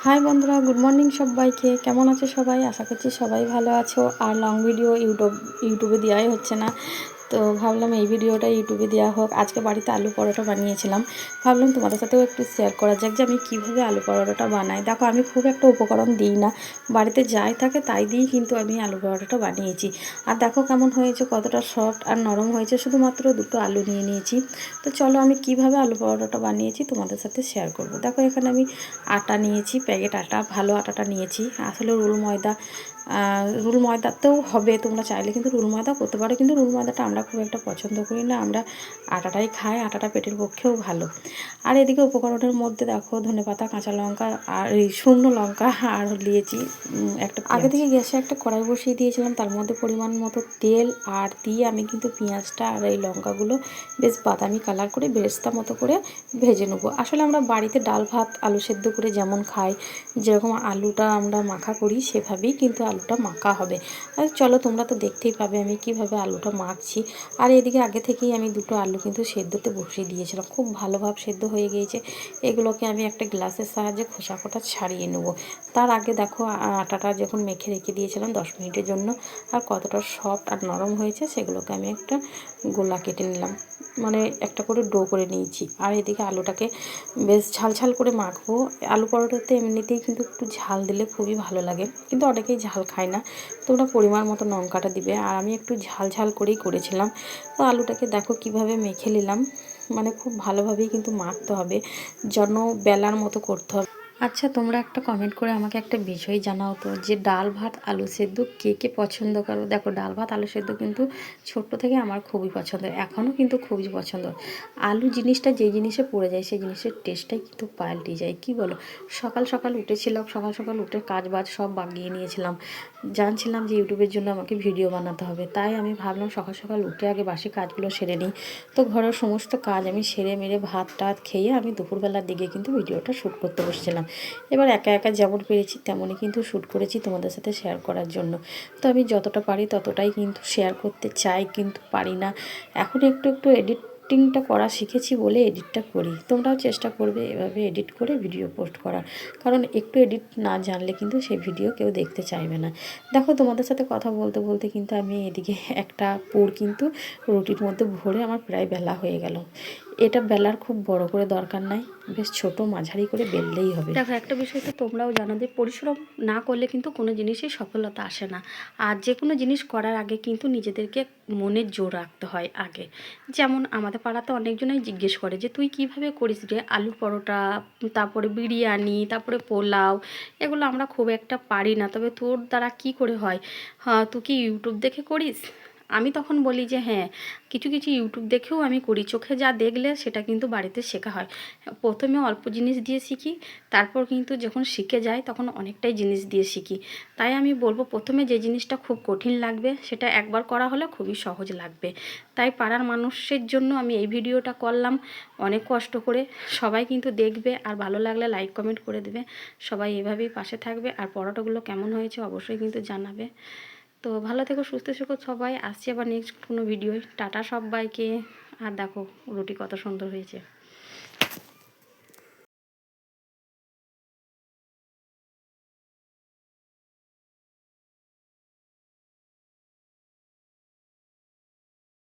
High বন্ধুরা, good morning সবাইকে। কেমন আছো সবাই? আশা করছি সবাই ভালো আছো। আর লং ভিডিও ইউটিউবে দেওয়াই হচ্ছে না, তো ভাবলাম এই ভিডিওটা ইউটিউবে দেওয়া হোক। আজকে বাড়িতে আলু পরোটা বানিয়েছিলাম, ভাবলাম তোমাদের সাথেও একটু শেয়ার করা যাক যে আমি কীভাবে আলু পরোটাটা বানাই। দেখো, আমি খুব একটা উপকরণ দিই না, বাড়িতে যাই থাকে তাই দিয়েই কিন্তু আমি আলু পরোটাটা বানিয়েছি। আর দেখো কেমন হয়েছে, কতটা সফট আর নরম হয়েছে। শুধুমাত্র দুটো আলু নিয়ে নিয়েছি। তো চলো আমি কিভাবে আলু পরোটাটা বানিয়েছি তোমাদের সাথে শেয়ার করব। দেখো, এখানে আমি আটা নিয়েছি, প্যাকেট আটা, ভালো আটাটা নিয়েছি। আসলে রুল ময়দাতেও হবে, তোমরা চাইলে কিন্তু রুল ময়দা করতে পারো, কিন্তু রুল ময়দাটা আমরা খুব একটা পছন্দ করি না, আমরা আটাটাই খাই। আটাটা পেটের পক্ষেও ভালো। আর এদিকে উপকরণের মধ্যে দেখো, ধনেপাতা, কাঁচা লঙ্কা আর এই শুকনো লঙ্কা আর দিয়েছি একটা। আগে থেকে গ্যাসে একটা কড়াই বসিয়ে দিয়েছিলাম, তার মধ্যে পরিমাণ মতো তেল আর দিয়ে আমি কিন্তু পেঁয়াজটা আর এই লঙ্কাগুলো বেশ বাদামি কালার করে বেরেস্তা মতো করে ভেজে নেবো। আসলে আমরা বাড়িতে ডাল ভাত আলু সেদ্ধ করে যেমন খাই, যেরকম আলুটা আমরা মাখা করি সেভাবেই কিন্তু আলুটা মাখা হবে। আর চলো, তোমরা তো দেখতেই পাবে আমি কিভাবে আলুটা মাখছি। আর এদিকে আগে থেকেই আমি দুটো আলু কিন্তু সেদ্ধতে বসিয়ে দিয়েছিলাম, খুব ভালোভাবে সেদ্ধ হয়ে গিয়েছে। এগুলোকে আমি একটা গ্লাসের সাহায্যে খোসা খোটা ছাড়িয়ে নেবো। তার আগে দেখো, আটাটা যখন মেখে রেখে দিয়েছিলাম 10 মিনিটের জন্য, আর কতটা সফট আর নরম হয়েছে, সেগুলোকে আমি একটা গোলা কেটে নিলাম, মানে একটা করে ডো করে নিয়েছি। আর এদিকে আলুটাকে বেশ ঝাল করে মাখবো। আলু পরোটাতে এমনিতেই কিন্তু একটু ঝাল দিলে খুবই ভালো লাগে, কিন্তু অনেকেই ঝাল খায় না। তোমরা পরিমাণ মতো লঙ্কাটা দিবে, আর আমি একটু ঝাল করেই করেছিলাম। তো আলুটাকে দেখো কিভাবে মেখে নিলাম, মানে খুব ভালোভাবেই কিন্তু মাখতে হবে, যেন বেলার মতো করতে হবে। আচ্ছা, তোমরা একটা কমেন্ট করে আমাকে একটা বিষয় জানাও তো, যে ডাল ভাত আলু সেদ্ধ কে কে পছন্দ করো। দেখো, ডাল ভাত আলু সেদ্ধ কিন্তু ছোট্ট থেকে আমার খুবই পছন্দ, এখনও কিন্তু খুবই পছন্দ। আলু জিনিসটা যে জিনিসে পড়ে যায় সেই জিনিসের টেস্টটাই কিন্তু পাল্টে যায়, কি বলো? সকাল সকাল উঠেছিলাম, সকাল উঠে কাজ বাজ সব বাগিয়ে নিয়েছিলাম। জানছিলাম যে ইউটিউবের জন্য আমাকে ভিডিও বানাতে হবে, তাই আমি ভাবলাম সকাল উঠে আগে বাসি কাজগুলো সেরে নিই। তো ঘরের সমস্ত কাজ আমি সেরে মেরে ভাত টাত খেয়ে আমি দুপুরবেলার দিকে কিন্তু ভিডিওটা শ্যুট করতে বসেছিলাম। এবার একা যেমন পেরেছি তেমনই কিন্তু শ্যুট করেছি তোমাদের সাথে শেয়ার করার জন্য। তো আমি যতটা পারি ততটাই কিন্তু শেয়ার করতে চাই, কিন্তু পারি না। এখন একটু এডিটিংটা করা শিখেছি বলে এডিটটা করি। তোমরাও চেষ্টা করবে এভাবে এডিট করে ভিডিও পোস্ট করার, কারণ একটু এডিট না জানলে কিন্তু সেই ভিডিও কেউ দেখতে চাইবে না। দেখো, তোমাদের সাথে কথা বলতে কিন্তু আমি এদিকে একটা পুর কিন্তু রুটির মধ্যে ভরে আমার প্রায় বেলা হয়ে গেল। এটা বেলার খুব বড় করে দরকার নাই, বেশ ছোট মাঝারি করে বেললেই হবে। দেখো, একটা বিষয় তো তোমরাও জানো যে পরিশ্রম না করলে কিন্তু কোনো জিনিসই সফলতা আসে না। আর যে কোনো জিনিস করার আগে কিন্তু নিজেদেরকে মনের জোর রাখতে হয় আগে। যেমন আমাদের পাড়াতে অনেকজনই জিজ্ঞেস করে যে তুই কিভাবে করিস রে আলুর পরোটা, তারপরে বিরিয়ানি, তারপরে পোলাও। এগুলো আমরা খুব একটা পারি না, তবে তোর দ্বারা কি করে হয়? হ্যাঁ, তুই কি ইউটিউব দেখে করিস? আমি তখন বলি যে হ্যাঁ, কিছু ইউটিউব দেখেও আমি করি। চোখে যা দেখলে সেটা কিন্তু বাড়িতে শেখা হয়। প্রথমে অল্প জিনিস দিয়ে শিখি, তারপর কিন্তু যখন শিখে যাই তখন অনেকটাই জিনিস দিয়ে শিখি। তাই আমি বলবো, প্রথমে যে জিনিসটা খুব কঠিন লাগবে সেটা একবার করা হলে খুবই সহজ লাগবে। তাই পাড়ার মানুষের জন্য আমি এই ভিডিওটা করলাম অনেক কষ্ট করে। সবাই কিন্তু দেখবে, আর ভালো লাগলে লাইক কমেন্ট করে দেবে। সবাই এভাবেই পাশে থাকবে, আর পরোটাগুলো কেমন হয়েছে অবশ্যই কিন্তু জানাবে। তো ভালো থেকো, সুস্থ থেকো সবাই। আসছি আবার নেক্সট কোনো ভিডিও। টাটা সবাইকে। আর দেখো রুটি কত সুন্দর হয়েছে।